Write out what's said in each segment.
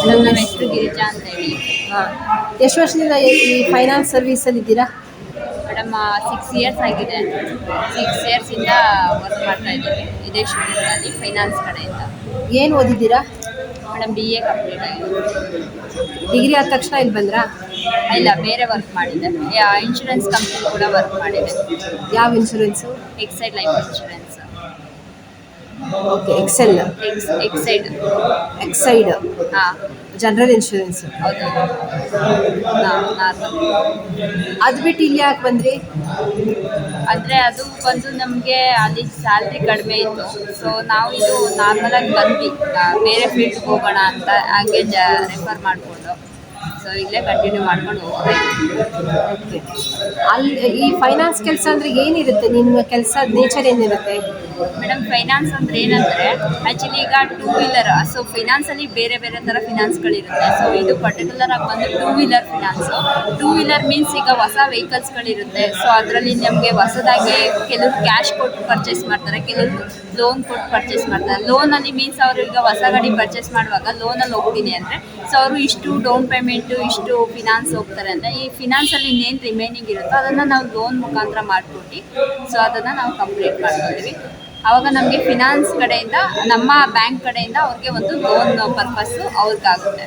Madam ನಮ್ಮ ಹೆಸರು ಗಿರಿಜಾ ಅಂತ ಹೇಳಿ. ಹಾಂ, ಎಷ್ಟು ವರ್ಷದಿಂದ ಈ ಫೈನಾನ್ಸ್ ಸರ್ವಿಸಲ್ಲಿ ಇದ್ದೀರಾ? ಮೇಡಮ್ 6 ಇಯರ್ಸ್ ಆಗಿದೆ. 6 ಇಯರ್ಸಿಂದ ವರ್ಕ್ ಮಾಡ್ತಾ ಇದ್ದೀವಿ ಇದೇ ಶಿವಮೊಗ್ಗದಲ್ಲಿ ಫೈನಾನ್ಸ್ ಕಡೆಯಿಂದ. ಏನು ಓದಿದ್ದೀರಾ? ಮೇಡಮ್ BA ಕಂಪ್ಲೀಟ್ ಆಗಿದೆ. ಡಿಗ್ರಿ ಆದ ತಕ್ಷಣ ಇಲ್ಲಿ ಬಂದ್ರಾ? ಇಲ್ಲ, ಬೇರೆ ವರ್ಕ್ ಮಾಡಿದೆ. ಇನ್ಶೂರೆನ್ಸ್ ಕಂಪ್ನಿ ಕೂಡ ವರ್ಕ್ ಮಾಡಿದೆ. ಯಾವ insurance? Exide life insurance. Okay, Excel, Exide. ಹಾಂ, ಜನರಲ್ ಇನ್ಶೂರೆನ್ಸ್. ಹೌದು. ಅದು ಬಿಟ್ಟು ಇಲ್ಲಿ ಯಾಕೆ ಬಂದ್ರಿ? ಅಂದರೆ ಅದು ಬಂದು ನಮಗೆ ಅಲ್ಲಿ ಸ್ಯಾಲ್ರಿ ಕಡಿಮೆ ಇತ್ತು. ಸೊ ನಾವು ಇದು ನಾರ್ಮಲಾಗಿ ಬಂದ್ವಿ, ಬೇರೆ ಫೀಲ್ಡ್ಗೆ ಹೋಗೋಣ ಅಂತ ಹಾಗೆ ರೆಫರ್ ಮಾಡಿಕೊಂಡು ಸೊ ಇಲ್ಲೇ ಕಂಟಿನ್ಯೂ ಮಾಡ್ಕೊಂಡು ಹೋಗ್ತಾ ಇದ್ದೀವಿ. ಓಕೆ, ಅಲ್ಲಿ ಈ ಫೈನಾನ್ಸ್ ಕೆಲಸ ಅಂದರೆ ಏನಿರುತ್ತೆ? ನಿಮ್ಮ ಕೆಲಸ ನೇಚರ್ ಏನಿರುತ್ತೆ? ಮೇಡಮ್ ಫೈನಾನ್ಸ್ ಅಂದರೆ ಏನಂದರೆ ಆ್ಯಕ್ಚುಲಿ ಈಗ 2 ವೀಲರ್, ಸೊ ಫೈನಾನ್ಸಲ್ಲಿ ಬೇರೆ ಬೇರೆ ಥರ ಫಿನಾನ್ಸ್ಗಳಿರುತ್ತೆ. ಸೊ ಇದು ಪರ್ಟಿಕ್ಯುಲರ್ ಆಗಿ ಬಂದು 2 ವೀಲರ್ ಫಿನಾನ್ಸು. 2 ವೀಲರ್ ಮೀನ್ಸ್ ಈಗ ಹೊಸ ವೆಹಿಕಲ್ಸ್ಗಳಿರುತ್ತೆ. ಸೊ ಅದರಲ್ಲಿ ನಮಗೆ ಹೊಸದಾಗಿ ಕೆಲವರು ಕ್ಯಾಶ್ ಕೊಟ್ಟು ಪರ್ಚೇಸ್ ಮಾಡ್ತಾರೆ, ಕೆಲವರು ಲೋನ್ ಕೊಟ್ಟು ಪರ್ಚೇಸ್ ಮಾಡ್ತಾರೆ. ಲೋನಲ್ಲಿ ಮೀನ್ಸ್ ಅವರು ಈಗ ಹೊಸ ಗಾಡಿ ಪರ್ಚೇಸ್ ಮಾಡುವಾಗ ಲೋನಲ್ಲಿ ಹೋಗ್ತೀನಿ ಅಂದರೆ ಸೊ ಅವರು ಇಷ್ಟು ಡೌನ್ ಪೇಮೆಂಟು, ಇಷ್ಟು ಫಿನಾನ್ಸ್ ಹೋಗ್ತಾರೆ ಅಂದರೆ ಈ ಫಿನಾನ್ಸಲ್ಲಿ ಇನ್ನೇನು ರಿಮೈನಿಂಗ್ ಇರುತ್ತೋ ಅದನ್ನು ನಾವು ಲೋನ್ ಮುಖಾಂತರ ಮಾಡಿಕೊಟ್ಟು ಸೊ ಅದನ್ನು ನಾವು ಕಂಪ್ಲೀಟ್ ಮಾಡ್ಕೊಳ್ತೀವಿ. ಆವಾಗ ನಮಗೆ ಫಿನಾನ್ಸ್ ಕಡೆಯಿಂದ, ನಮ್ಮ ಬ್ಯಾಂಕ್ ಕಡೆಯಿಂದ ಅವ್ರಿಗೆ ಒಂದು ಲೋನ್ ಪರ್ಪಸ್ಸು ಅವ್ರಿಗಾಗುತ್ತೆ.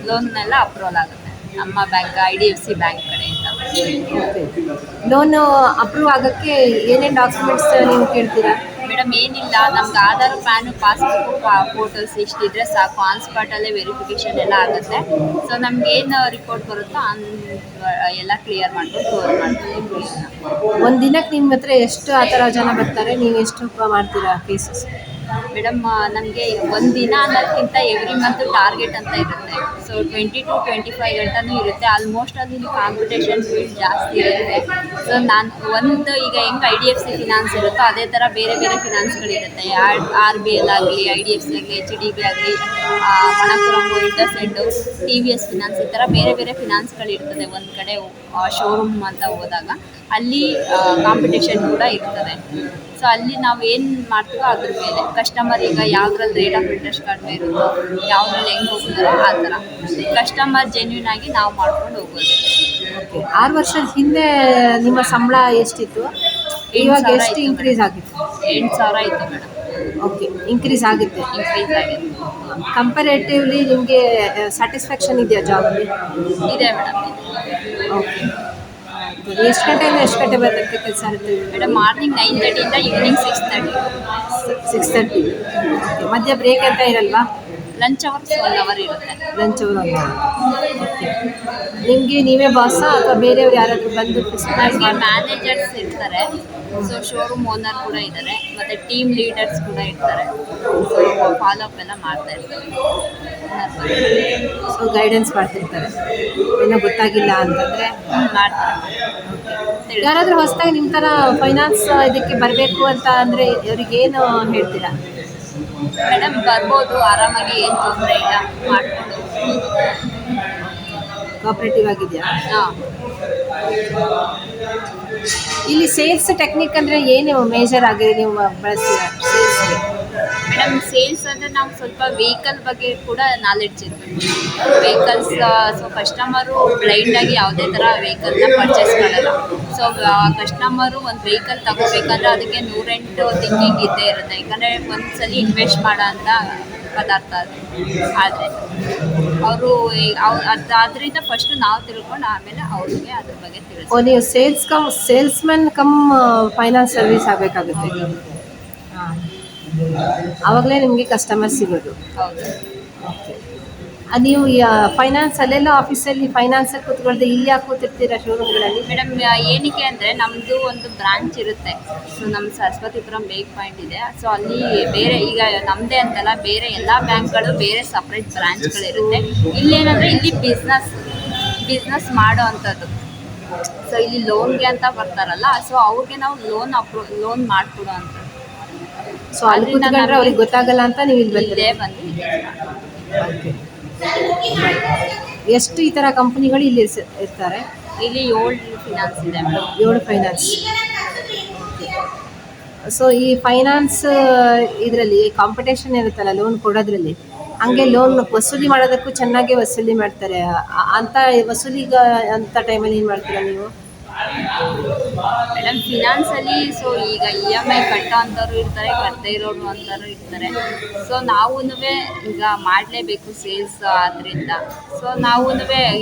ಲೋನ್ನೆಲ್ಲ ಅಪ್ರೂವಲ್ ಆಗುತ್ತೆ ನಮ್ಮ ಬ್ಯಾಂಕ್ IDFC ಬ್ಯಾಂಕ್ ಕಡೆಯಿಂದ. ಓಕೆ, ಲೋನು ಅಪ್ರೂವ್ ಆಗೋಕ್ಕೆ ಏನೇನು ಡಾಕ್ಯುಮೆಂಟ್ಸ್ ನೀವು ಕೇಳ್ತೀರಾ? ಮೇಡಮ್ ಏನಿಲ್ಲ, ನಮ್ಗೆ ಆಧಾರ್, ಪ್ಯಾನು, ಪಾಸ್ಬುಕ್, ಫೋಟೋಸ್ ಇಷ್ಟಿದ್ರೆ ಸಾಕು. ಆನ್ ಸ್ಪಾಟಲ್ಲೇ ವೆರಿಫಿಕೇಷನ್ ಎಲ್ಲ ಆಗುತ್ತೆ. ಸೊ ನಮ್ಗೆ ಏನು ರಿಪೋರ್ಟ್ ಬರುತ್ತೋ ಎಲ್ಲ ಕ್ಲಿಯರ್ ಮಾಡ್ಕೊಂಡು ಕ್ಲೋಸ್ ಮಾಡ್ತೀವಿ. ಒಂದು ದಿನಕ್ಕೆ ನಿಮ್ಮ ಹತ್ರ ಎಷ್ಟು ಆ ಥರ ಜನ ಬರ್ತಾರೆ? ನೀವು ಎಷ್ಟು ಮಾಡ್ತೀರಾ ಕೇಸಸ್? ಮೇಡಮ್ ನಮಗೆ ಒಂದು ದಿನ ಅನ್ನೋದಕ್ಕಿಂತ ಎವ್ರಿ ಮಂತ್ ಟಾರ್ಗೆಟ್ ಅಂತ ಇರುತ್ತೆ. ಸೊ 20 to 25 ಗಂಟನೂ ಇರುತ್ತೆ. ಆಲ್ಮೋಸ್ಟ್ ಅಲ್ಲಿ ಕಾಂಪಿಟೇಷನ್ ಫೀಲ್ಡ್ ಜಾಸ್ತಿ ಇರುತ್ತೆ. ಸೊ ನಾನು ಒಂದು ಈಗ ಹೆಂಗೆ IDFC ಫಿನಾನ್ಸ್ ಇರುತ್ತೋ ಅದೇ ಥರ ಬೇರೆ ಬೇರೆ ಫಿನಾನ್ಸ್ಗಳಿರುತ್ತೆ. RBL ಆಗಲಿ, IDFC ಆಗಲಿ, HDB ಆಗಲಿ, ಮಣಪುರಂ, ಇಂಡಸ್ಇಂಡು, TVS ಫಿನಾನ್ಸ್, ಈ ಥರ ಬೇರೆ ಬೇರೆ ಫಿನಾನ್ಸ್ಗಳಿರ್ತದೆ. ಒಂದು ಕಡೆ ಶೋರೂಮ್ ಅಂತ ಹೋದಾಗ ಅಲ್ಲಿ ಕಾಂಪಿಟೇಷನ್ ಕೂಡ ಇರ್ತದೆ. ಸೊ ಅಲ್ಲಿ ನಾವು ಏನು ಮಾಡ್ತೀವೋ ಅದ್ರ ಮೇಲೆ ಕಸ್ಟಮರ್ ಈಗ ಯಾವುದ್ರಲ್ಲಿ ರೇಟ್ ಆಫ್ ಇಂಟ್ರೆಸ್ಟ್ ಕಡಿಮೆ ಇರುತ್ತೋ, ಯಾವುದ್ರಲ್ಲಿ ಹೆಂಗೆ ಹೋಗ್ತಾರೋ ಆ ಥರ ಕಸ್ಟಮರ್ ಜೆನ್ಯೂನ್ ಆಗಿ ನಾವು ಮಾಡ್ಕೊಂಡು ಹೋಗೋದು. ಓಕೆ, 6 ವರ್ಷದ ಹಿಂದೆ ನಿಮ್ಮ ಸಂಬಳ ಎಷ್ಟಿತ್ತು? ಇವಾಗ ಎಷ್ಟು ಇನ್ಕ್ರೀಸ್ ಆಗಿತ್ತು? 8,000 ಇತ್ತು ಮೇಡಮ್. ಓಕೆ, ಇನ್ಕ್ರೀಸ್ ಆಗುತ್ತೆ. ಇನ್ಕ್ರೀಸ್ ಆಗಿದೆ. ಕಂಪೇರೇಟಿವ್ಲಿ ನಿಮಗೆ ಸ್ಯಾಟಿಸ್ಫ್ಯಾಕ್ಷನ್ ಇದೆಯಾ ಜಾಬಲ್ಲಿ? ಇದೆ ಮೇಡಮ್. ಓಕೆ, ಎಷ್ಟು ಗಂಟೆಯಿಂದ ಎಷ್ಟು ಗಂಟೆ ಬರೋದಕ್ಕೆ ಕೆಲಸ ಇರುತ್ತೆ ಮೇಡಮ್? Morning 9:30 evening 6:30. 6:30. ಓಕೆ, ಮಧ್ಯ ಬ್ರೇಕ್ ಅಂತ ಇರಲ್ವಾ? ಲಂಚ್ ಅವರ್ಸ್ 1 ಅವರ್ ಇರುತ್ತೆ. ಲಂಚ್ ಅವರು? ಓಕೆ, ನಿಮಗೆ ನೀವೇ ಬಾಸಾ ಅಥವಾ ಬೇರೆಯವ್ರು ಯಾರಾದರೂ ಬಂದು ನಮಗೆ ಮ್ಯಾನೇಜರ್ಸ್ ಇರ್ತಾರೆ. ಸೊ ಶೋರೂಮ್ ಓನರ್ ಕೂಡ ಇದ್ದಾರೆ, ಮತ್ತು ಟೀಮ್ ಲೀಡರ್ಸ್ ಕೂಡ ಇರ್ತಾರೆ. ಸೊ ಫಾಲೋ ಅಪ್ ಎಲ್ಲ ಮಾಡ್ತಾ ಇರ್ತಾರೆ. ಸೊ ಗೈಡೆನ್ಸ್ ಮಾಡ್ತಿರ್ತಾರೆ. ಏನೋ ಗೊತ್ತಾಗಿಲ್ಲ ಅಂತಂದರೆ ಮಾಡ್ತಾರೆ. ಯಾರಾದರೂ ಹೊಸದಾಗಿ ನಿಮ್ಮ ಥರ ಫೈನಾನ್ಸ್ ಇದಕ್ಕೆ ಬರಬೇಕು ಅಂತ ಅಂದರೆ ಅವ್ರಿಗೇನು ಹೇಳ್ತೀರಾ? ಮೇಡಮ್ ಬರ್ಬೋದು, ಆರಾಮಾಗಿ, ಏನು ತೊಂದರೆ ಇಲ್ಲ, ಮಾಡಿಕೊಂಡು. ಕೋಆಪ್ರೇಟಿವ್ ಆಗಿದೆಯಾ? ಹಾಂ. ಇಲ್ಲಿ ಸೇಲ್ಸ್ ಟೆಕ್ನಿಕ್ ಅಂದರೆ ಏನು ಮೇಜರ್ ಆಗಿದೆ ನೀವು ಬಳಸ್ತೀರಾ ಸೇಲ್ಸ್ಗೆ? ಮೇಡಮ್ ಸೇಲ್ಸ್ ಅಂದರೆ ನಾವು ಸ್ವಲ್ಪ ವೆಹಿಕಲ್ ಬಗ್ಗೆ ಕೂಡ ನಾಲೆಡ್ಜ್ ಇರಬೇಕು. ವೆಹಿಕಲ್ಸ್, ಸೊ ಕಸ್ಟಮರು ಬ್ಲೈಂಡಾಗಿ ಯಾವುದೇ ಥರ ವೆಹಿಕಲ್ನ ಪರ್ಚೇಸ್ ಮಾಡಲ್ಲ. ಸೊ ಕಸ್ಟಮರು ಒಂದು ವೆಹಿಕಲ್ ತಗೋಬೇಕಂದ್ರೆ ಅದಕ್ಕೆ 108 ಥಿಂಕಿಂಗ್ ಇದ್ದೇ ಇರುತ್ತೆ. ಯಾಕಂದರೆ ಒಂದ್ಸಲಿ ಇನ್ವೆಸ್ಟ್ ಮಾಡೋ ಅಂತ ಪದಾರ್ಥ ಅದು. ಆದರೆ ಅವರು ಅದರಿಂದ ಫಸ್ಟು ನಾವು ತಿಳ್ಕೊಂಡು ಆಮೇಲೆ ಅವ್ರಿಗೆ ಅದ್ರ ಬಗ್ಗೆ ತಿಳಿಸ್ತೀವಿ. ನೀವು ಸೇಲ್ಸ್ಮನ್ ಕಮ್ ಫೈನಾನ್ಸ್ ಸರ್ವಿಸ್ ಆಗಬೇಕಾಗುತ್ತೆ. ಹಾಂ, ಆವಾಗಲೇ ನಿಮಗೆ ಕಸ್ಟಮರ್ ಸಿಗೋದು. ಹೌದು. ಓಕೆ, ನೀವು ಫೈನಾನ್ಸ್ ಅಲ್ಲೆಲ್ಲ ಆಫೀಸಲ್ಲಿ ಫೈನಾನ್ಸಲ್ಲಿ ಕೂತ್ಕೊಳ್ದೆ ಇಲ್ಲಿ ಯಾಕೆ ಕೂತಿರ್ತೀರಾ ಶೋರೂಮ್ಗಳಲ್ಲಿ? ಮೇಡಮ್ ಏನಕ್ಕೆ ಅಂದರೆ ನಮ್ಮದು ಒಂದು ಬ್ರಾಂಚ್ ಇರುತ್ತೆ. ಸೊ ನಮ್ಮ ಸರಸ್ವತಿಪುರಂ ಬೇಕ್ ಪಾಯಿಂಟ್ ಇದೆ. ಸೊ ಅಲ್ಲಿ ಬೇರೆ ಈಗ ನಮ್ಮದೇ ಅಂತಲ್ಲ, ಬೇರೆ ಎಲ್ಲ ಬ್ಯಾಂಕ್ಗಳು ಬೇರೆ ಸಪ್ರೇಟ್ ಬ್ರಾಂಚ್ಗಳಿರುತ್ತೆ. ಇಲ್ಲೇನಂದರೆ ಇಲ್ಲಿ ಬಿಸ್ನೆಸ್ ಮಾಡೋ ಅಂಥದ್ದು. ಸೊ ಇಲ್ಲಿ ಲೋನ್ಗೆ ಅಂತ ಬರ್ತಾರಲ್ಲ, ಸೊ ಅವ್ರಿಗೆ ನಾವು ಲೋನ್ ಮಾಡಿಕೊಡೋ ಅಂಥದ್ದು. ಸೊ ಅಲ್ಲಿ ಕೂತ್ಕೊಂಡ್ರೆ ಅವ್ರಿಗೆ ಗೊತ್ತಾಗಲ್ಲ ಅಂತ ನೀವು ಇಲ್ಲಿ ಇಲ್ಲೇ ಬಂದು ಓಕೆ, ಎಷ್ಟು ಈ ಥರ ಕಂಪ್ನಿಗಳು ಇಲ್ಲಿ ಇರ್ತಾರೆ? ಇಲ್ಲಿ 7 ಫಿನಾನ್ಸ್ ಇದೆ ಮೇಡಮ್. 7 ಫೈನಾನ್ಸ್. ಸೊ ಈ ಫೈನಾನ್ಸ್ ಇದರಲ್ಲಿ ಕಾಂಪಿಟೇಷನ್ ಇರುತ್ತಲ್ಲ ಲೋನ್ ಕೊಡೋದ್ರಲ್ಲಿ, ಹಂಗೆ ಲೋನ್ ವಸೂಲಿ ಮಾಡೋದಕ್ಕೂ ಚೆನ್ನಾಗೇ ವಸೂಲಿ ಮಾಡ್ತಾರೆ. ಅಂಥ ವಸೂಲಿಗ ಅಂಥ ಟೈಮಲ್ಲಿ ಏನು ಮಾಡ್ತೀರಾ ನೀವು? ಮೇಡಮ್ ಫಿನಾನ್ಸಲ್ಲಿ ಸೊ ಈಗ EMI ಕಟ್ಟೋ ಅಂಥವ್ರು ಇರ್ತಾರೆ, ಕಟ್ಟದೇ ಇರೋರು ಅಂಥವ್ರು ಇರ್ತಾರೆ. ಸೊ ನಾವೂ ಈಗ ಮಾಡಲೇಬೇಕು ಸೇಲ್ಸ್ ಆದ್ದರಿಂದ. ಸೊ ನಾವೂ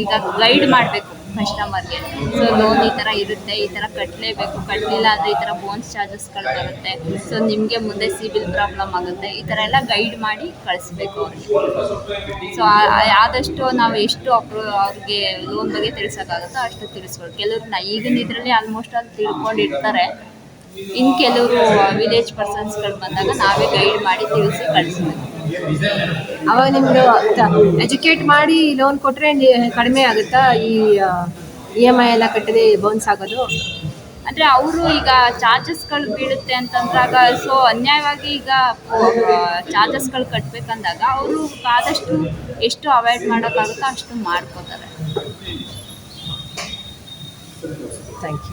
ಈಗ ಗೈಡ್ ಮಾಡಬೇಕು ಕಸ್ಟಮರ್ಗೆ. ಸೊ ಲೋನ್ ಈ ಥರ ಇರುತ್ತೆ, ಈ ಥರ ಕಟ್ಟಲೇಬೇಕು, ಕಟ್ಟಲಿಲ್ಲ ಅಂದರೆ ಈ ಥರ ಬೋನ್ಸ್ ಚಾರ್ಜಸ್ಗಳು ಬರುತ್ತೆ. ಸೊ ನಿಮಗೆ ಮುಂದೆ ಸಿಬಿಲ್ ಪ್ರಾಬ್ಲಮ್ ಆಗುತ್ತೆ, ಈ ಥರ ಎಲ್ಲ ಗೈಡ್ ಮಾಡಿ ಕಳಿಸ್ಬೇಕು ಅವ್ರಿಗೆ. ಸೊ ಆದಷ್ಟು ನಾವು ಎಷ್ಟು ಅವ್ರಿಗೆ ಲೋನ್ ಬಗ್ಗೆ ತಿಳಿಸೋಕ್ಕಾಗುತ್ತೋ ಅಷ್ಟು ತಿಳಿಸ್ಕೊಡು. ಕೆಲವ್ರು ಈಗಿನ ಇದರಲ್ಲಿ ಆಲ್ಮೋಸ್ಟ್ ಅಲ್ಲಿ ತಿಳ್ಕೊಂಡಿರ್ತಾರೆ. ಇನ್ನು ಕೆಲವರು ವಿಲೇಜ್ ಪರ್ಸನ್ಸ್ಗಳು ಬಂದಾಗ ನಾವೇ ಗೈಡ್ ಮಾಡಿ ತಿಳಿಸಿ ಕಳಿಸ್ಬೇಕು. ಅವಾಗ ನಿಮ್ಮದು ಎಜುಕೇಟ್ ಮಾಡಿ ಲೋನ್ ಕೊಟ್ಟರೆ ಕಡಿಮೆ ಆಗುತ್ತಾ ಈ EMI ಎಲ್ಲ ಕಟ್ಟದೆ ಬೌನ್ಸ್ ಆಗೋದು? ಅಂದರೆ ಅವರು ಈಗ ಚಾರ್ಜಸ್ಗಳು ಬೀಳುತ್ತೆ ಅಂತಂದಾಗ ಸೊ ಅನ್ಯಾಯವಾಗಿ ಈಗ ಚಾರ್ಜಸ್ಗಳು ಕಟ್ಟಬೇಕಂದಾಗ ಅವರು ಆದಷ್ಟು ಎಷ್ಟು ಅವಾಯ್ಡ್ ಮಾಡೋಕ್ಕಾಗುತ್ತೋ ಅಷ್ಟು ಮಾಡ್ಕೋತಾರೆ. Thank you.